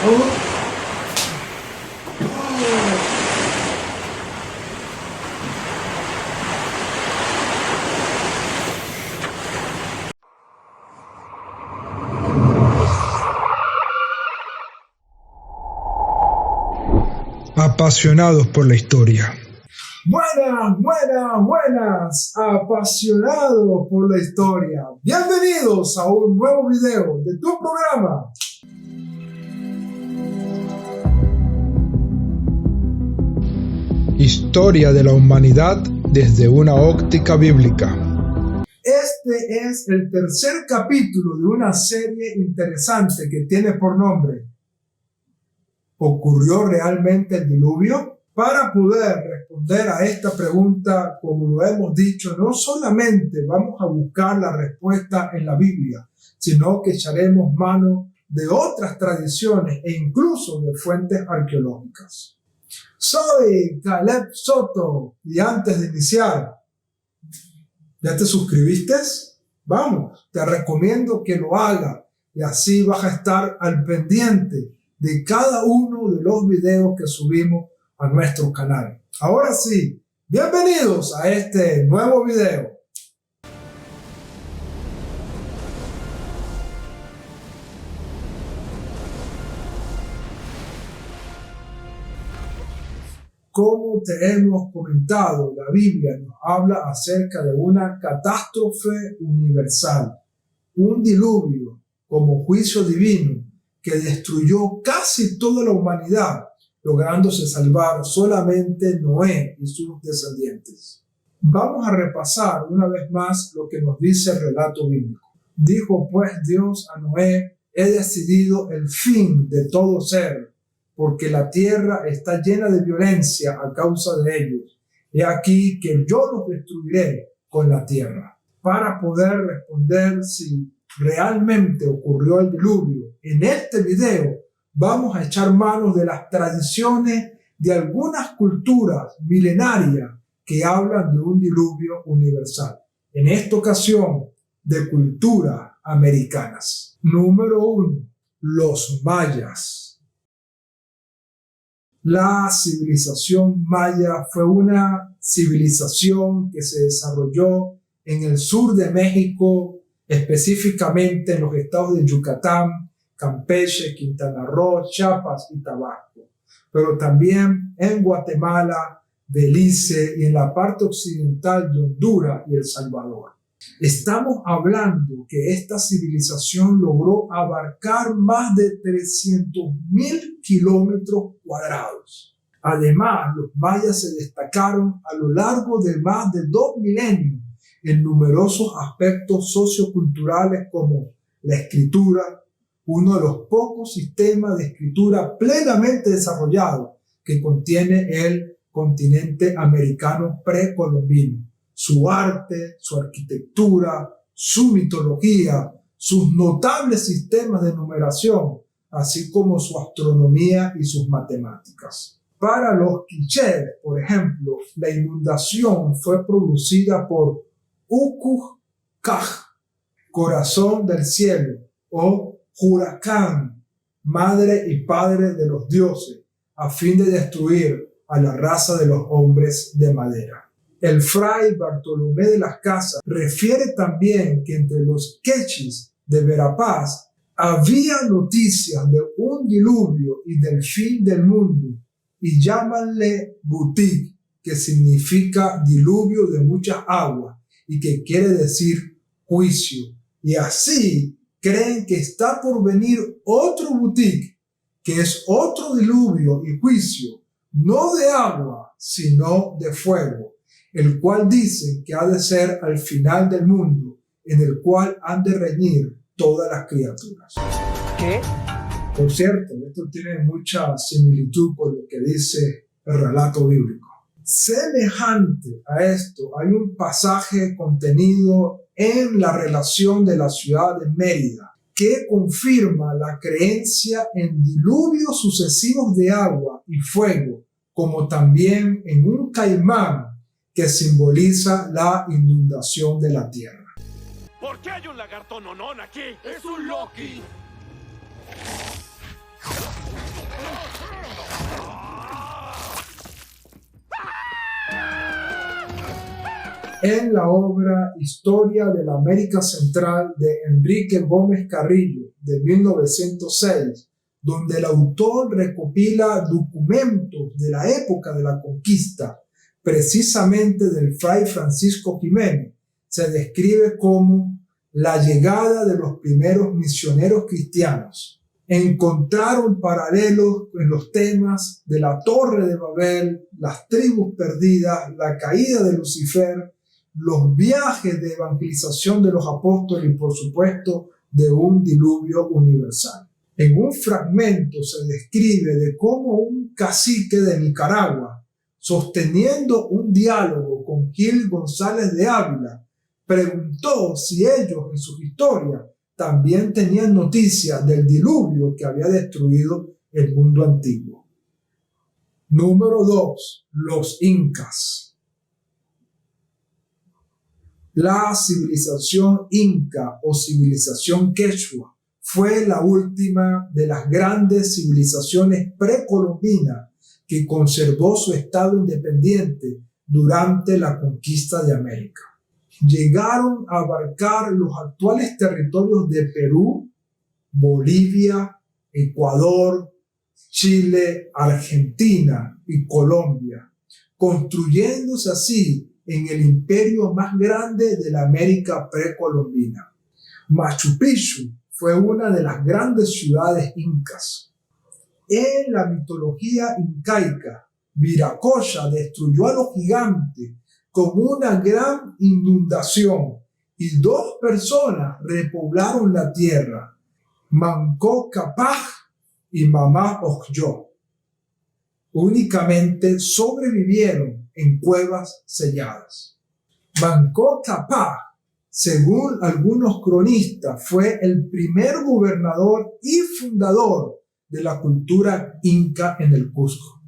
Oh. Apasionados por la historia. Buenas, apasionados por la historia. Bienvenidos a un nuevo video de tu programa. Historia de la humanidad desde una óptica bíblica. Este es el tercer capítulo de una serie interesante que tiene por nombre ¿Ocurrió realmente el diluvio? Para poder responder a esta pregunta, como lo hemos dicho, no solamente vamos a buscar la respuesta en la Biblia, sino que echaremos mano de otras tradiciones e incluso de fuentes arqueológicas. Soy Caleb Soto y antes de iniciar, ¿ya te suscribiste? Vamos, te recomiendo que lo hagas y así vas a estar al pendiente de cada uno de los videos que subimos a nuestro canal. Ahora sí, bienvenidos a este nuevo video. Como te hemos comentado, la Biblia nos habla acerca de una catástrofe universal, un diluvio como juicio divino que destruyó casi toda la humanidad, lográndose salvar solamente Noé y sus descendientes. Vamos a repasar una vez más lo que nos dice el relato bíblico. Dijo pues Dios a Noé: he decidido el fin de todo ser, porque la tierra está llena de violencia a causa de ellos. He aquí que yo los destruiré con la tierra. Para poder responder si realmente ocurrió el diluvio, en este video vamos a echar manos de las tradiciones de algunas culturas milenarias que hablan de un diluvio universal. En esta ocasión, de culturas americanas. Número 1. Los mayas. La civilización maya fue una civilización que se desarrolló en el sur de México, específicamente en los estados de Yucatán, Campeche, Quintana Roo, Chiapas y Tabasco, pero también en Guatemala, Belice y en la parte occidental de Honduras y El Salvador. Estamos hablando que esta civilización logró abarcar más de 300,000 kilómetros cuadrados. Además, los mayas se destacaron a lo largo de más de 2 milenios en numerosos aspectos socioculturales como la escritura, uno de los pocos sistemas de escritura plenamente desarrollados que contiene el continente americano precolombino, su arte, su arquitectura, su mitología, sus notables sistemas de numeración, así como su astronomía y sus matemáticas. Para los quichés, por ejemplo, la inundación fue producida por Uku-Kaj, corazón del cielo, o Huracán, madre y padre de los dioses, a fin de destruir a la raza de los hombres de madera. El fray Bartolomé de las Casas refiere también que entre los quechis de Verapaz había noticias de un diluvio y del fin del mundo, y llámanle Butik, que significa diluvio de muchas aguas y que quiere decir juicio. Y así creen que está por venir otro Butik, que es otro diluvio y juicio, no de agua, sino de fuego, el cual dicen que ha de ser al final del mundo, en el cual han de reñir todas las criaturas. ¿Qué? Por cierto, esto tiene mucha similitud con lo que dice el relato bíblico. Semejante a esto, hay un pasaje contenido en la relación de la ciudad de Mérida que confirma la creencia en diluvios sucesivos de agua y fuego, como también en un caimán que simboliza la inundación de la tierra. ¿Por qué hay un lagarto nonón aquí? ¡Es un Loki! En la obra Historia de la América Central de Enrique Gómez Carrillo de 1906, donde el autor recopila documentos de la época de la conquista, precisamente del fray Francisco Jiménez, se describe como la llegada de los primeros misioneros cristianos. Encontraron paralelos en los temas de la Torre de Babel, las tribus perdidas, la caída de Lucifer, los viajes de evangelización de los apóstoles y, por supuesto, de un diluvio universal. En un fragmento se describe de cómo un cacique de Nicaragua, sosteniendo un diálogo con Gil González de Ávila, preguntó si ellos en sus historias también tenían noticia del diluvio que había destruido el mundo antiguo. Número 2. Los incas. La civilización inca o civilización quechua fue la última de las grandes civilizaciones precolombinas que conservó su estado independiente durante la conquista de América. Llegaron a abarcar los actuales territorios de Perú, Bolivia, Ecuador, Chile, Argentina y Colombia, construyéndose así en el imperio más grande de la América precolombina. Machu Picchu fue una de las grandes ciudades incas. En la mitología incaica, Viracocha destruyó a los gigantes con una gran inundación y 2 personas repoblaron la tierra, Manco Cápac y Mamá Ocllo. Únicamente sobrevivieron en cuevas selladas. Manco Cápac, según algunos cronistas, fue el primer gobernador y fundador de la cultura inca en el Cusco.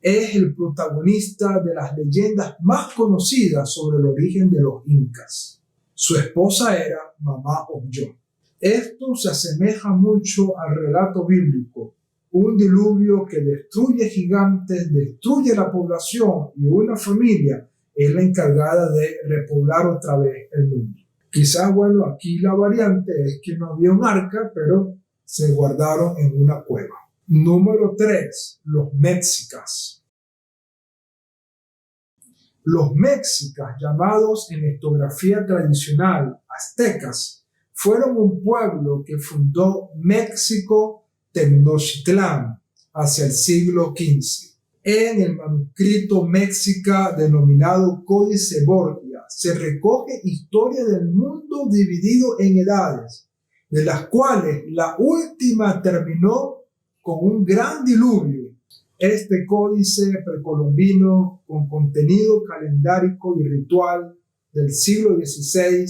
Es el protagonista de las leyendas más conocidas sobre el origen de los incas. Su esposa era Mamá Ocllo. Esto se asemeja mucho al relato bíblico, un diluvio que destruye gigantes, destruye la población y una familia es la encargada de repoblar otra vez el mundo. Quizás, bueno, aquí la variante es que no había un arca, pero se guardaron en una cueva. Número 3. Los mexicas. Los mexicas, llamados en historiografía tradicional aztecas, fueron un pueblo que fundó México Tenochtitlán hacia el siglo XV. En el manuscrito mexica denominado Códice Borgia se recoge historia del mundo dividido en edades, de las cuales la última terminó con un gran diluvio. Este códice precolombino, con contenido calendárico y ritual del siglo XVI,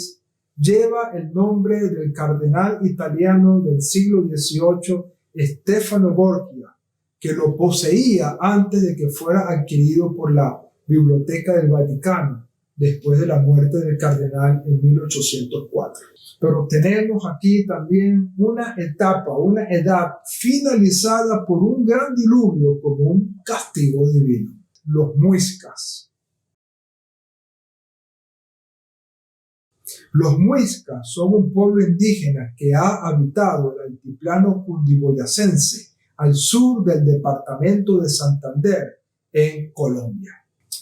lleva el nombre del cardenal italiano del siglo XVIII, Stefano Borgia, que lo poseía antes de que fuera adquirido por la Biblioteca del Vaticano, después de la muerte del cardenal en 1804. Pero tenemos aquí también una etapa, una edad finalizada por un gran diluvio como un castigo divino. Los muiscas. Los muiscas son un pueblo indígena que ha habitado el altiplano cundiboyacense al sur del departamento de Santander, en Colombia.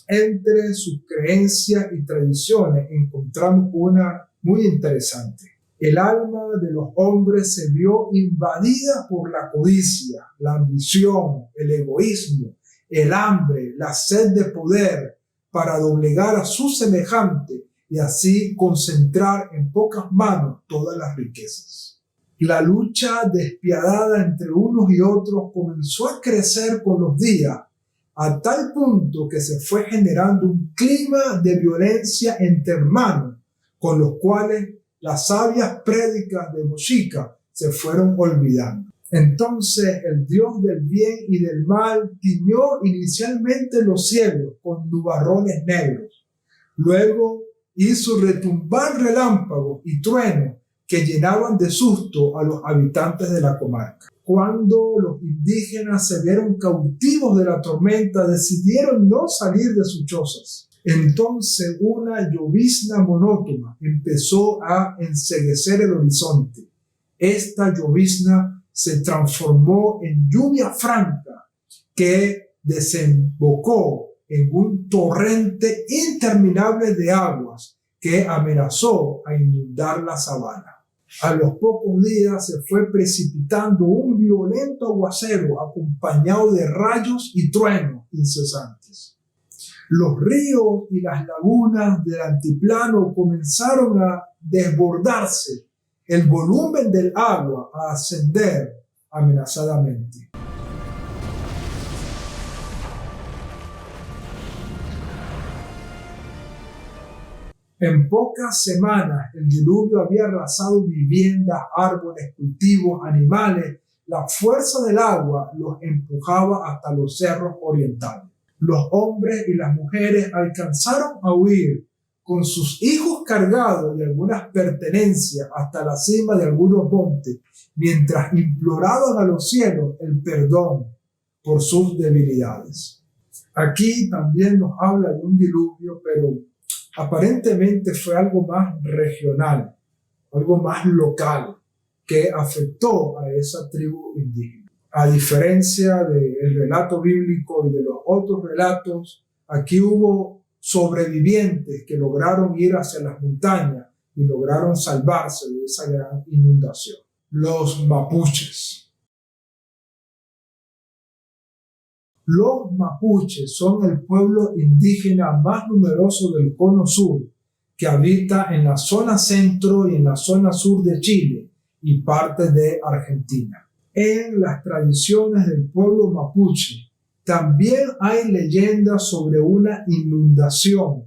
Entre sus creencias y tradiciones encontramos una muy interesante. El alma de los hombres se vio invadida por la codicia, la ambición, el egoísmo, el hambre, la sed de poder para doblegar a su semejante y así concentrar en pocas manos todas las riquezas. La lucha despiadada entre unos y otros comenzó a crecer con los días, a tal punto que se fue generando un clima de violencia entre hermanos, con los cuales las sabias prédicas de Mochica se fueron olvidando. Entonces el Dios del bien y del mal tiñó inicialmente los cielos con nubarrones negros. Luego hizo retumbar relámpagos y truenos que llenaban de susto a los habitantes de la comarca. Cuando los indígenas se vieron cautivos de la tormenta, decidieron no salir de sus chozas. Entonces una llovizna monótona empezó a enceguecer el horizonte. Esta llovizna se transformó en lluvia franca que desembocó en un torrente interminable de aguas que amenazó a inundar la sabana. A los pocos días se fue precipitando un violento aguacero acompañado de rayos y truenos incesantes. Los ríos y las lagunas del altiplano comenzaron a desbordarse, el volumen del agua a ascender amenazadamente. En pocas semanas el diluvio había arrasado viviendas, árboles, cultivos, animales. La fuerza del agua los empujaba hasta los cerros orientales. Los hombres y las mujeres alcanzaron a huir con sus hijos cargados de algunas pertenencias hasta la cima de algunos montes, mientras imploraban a los cielos el perdón por sus debilidades. Aquí también nos habla de un diluvio, pero aparentemente fue algo más regional, algo más local, que afectó a esa tribu indígena. A diferencia del relato bíblico y de los otros relatos, aquí hubo sobrevivientes que lograron ir hacia las montañas y lograron salvarse de esa gran inundación. Los mapuches. Los mapuches son el pueblo indígena más numeroso del Cono Sur, que habita en la zona centro y en la zona sur de Chile y parte de Argentina. En las tradiciones del pueblo mapuche también hay leyendas sobre una inundación,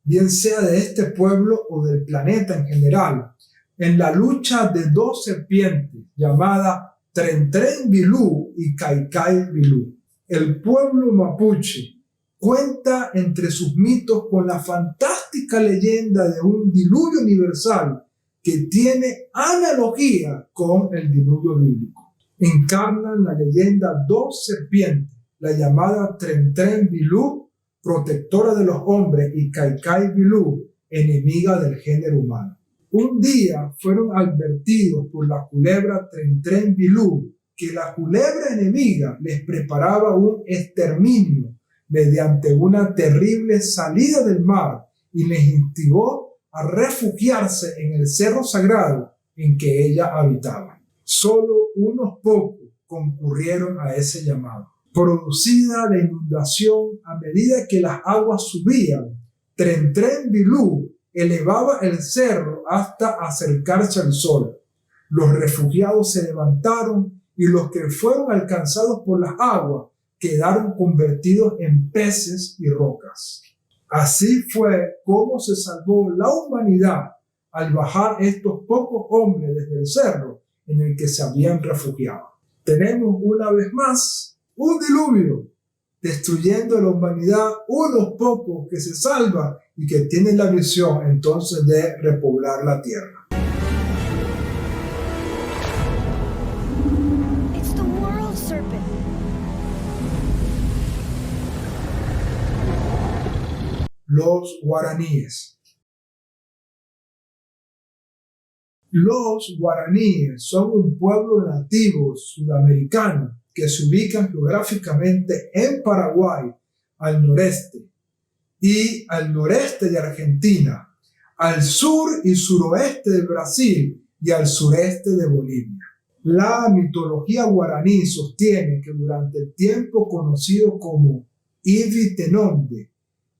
bien sea de este pueblo o del planeta en general, en la lucha de dos serpientes llamadas Tren Bilú y Cai Bilú. El pueblo mapuche cuenta entre sus mitos con la fantástica leyenda de un diluvio universal que tiene analogía con el diluvio bíblico. Encarnan la leyenda dos serpientes, la llamada Tren Bilú, protectora de los hombres, y Cai Bilú, enemiga del género humano. Un día fueron advertidos por la culebra Tren Bilú que la culebra enemiga les preparaba un exterminio mediante una terrible salida del mar y les instigó a refugiarse en el cerro sagrado en que ella habitaba. Solo unos pocos concurrieron a ese llamado. Producida la inundación, a medida que las aguas subían, Tren Bilú elevaba el cerro hasta acercarse al sol. Los refugiados se levantaron y los que fueron alcanzados por las aguas quedaron convertidos en peces y rocas. Así fue como se salvó la humanidad al bajar estos pocos hombres desde el cerro en el que se habían refugiado. Tenemos una vez más un diluvio, destruyendo a la humanidad, unos pocos que se salvan y que tienen la misión entonces de repoblar la tierra. Los guaraníes. Los guaraníes son un pueblo nativo sudamericano que se ubican geográficamente en Paraguay, al noreste, y al noreste de Argentina, al sur y suroeste de Brasil y al sureste de Bolivia. La mitología guaraní sostiene que durante el tiempo conocido como Ibitenonde,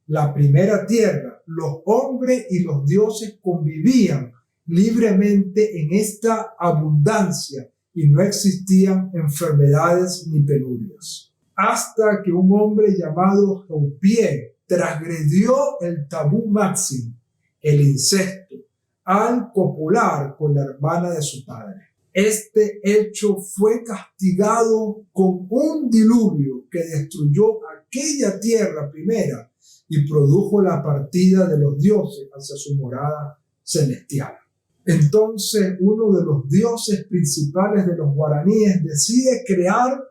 la primera tierra, los hombres y los dioses convivían libremente en esta abundancia y no existían enfermedades ni penurias. Hasta que un hombre llamado Jaupié transgredió el tabú máximo, el incesto, al copular con la hermana de su padre. Este hecho fue castigado con un diluvio que destruyó aquella tierra primera y produjo la partida de los dioses hacia su morada celestial. Entonces, uno de los dioses principales de los guaraníes decide crear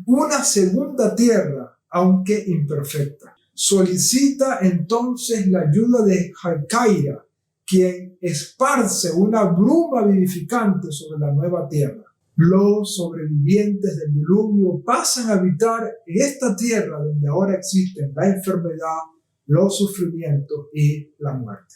una segunda tierra, aunque imperfecta. solicita entonces la ayuda de Jacaira, quien esparce una bruma vivificante sobre la nueva tierra. Los sobrevivientes del diluvio pasan a habitar en esta tierra donde ahora existen la enfermedad, los sufrimientos y la muerte.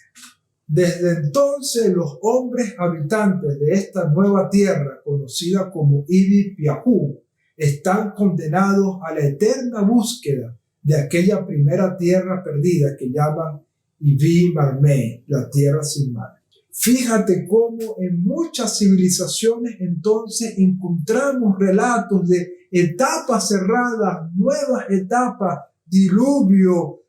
Desde entonces, los hombres habitantes de esta nueva tierra, conocida como Ibi Piahu, están condenados a la eterna búsqueda de aquella primera tierra perdida que llaman Ibi Marmei, la tierra sin mar. Fíjate cómo en muchas civilizaciones entonces encontramos relatos de etapas cerradas, nuevas etapas, diluvio,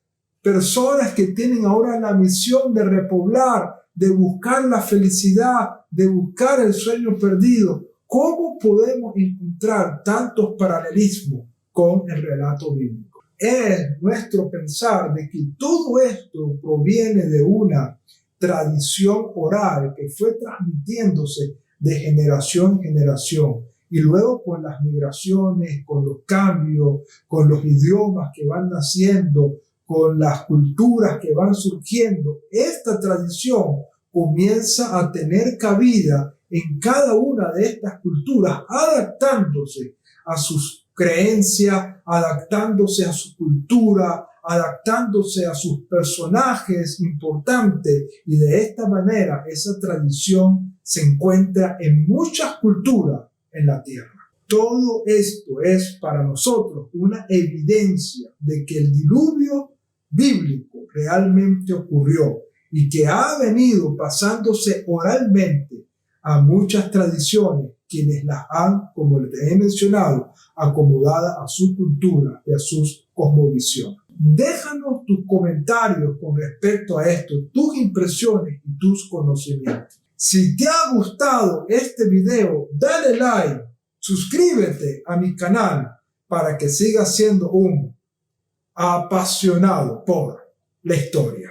personas que tienen ahora la misión de repoblar, de buscar la felicidad, de buscar el sueño perdido. ¿Cómo podemos encontrar tantos paralelismos con el relato bíblico? Es nuestro pensar de que todo esto proviene de una tradición oral que fue transmitiéndose de generación en generación, y luego con las migraciones, con los cambios, con los idiomas que van naciendo, con las culturas que van surgiendo, esta tradición comienza a tener cabida en cada una de estas culturas, adaptándose a sus creencias, adaptándose a su cultura, adaptándose a sus personajes importantes, y de esta manera esa tradición se encuentra en muchas culturas en la tierra. Todo esto es para nosotros una evidencia de que el diluvio bíblico realmente ocurrió y que ha venido pasándose oralmente a muchas tradiciones, quienes las han, como les he mencionado, acomodada a su cultura y a sus cosmovisiones. Déjanos tus comentarios con respecto a esto, tus impresiones y tus conocimientos. Si te ha gustado este video, dale like, suscríbete a mi canal para que sigas siendo un apasionado por la historia.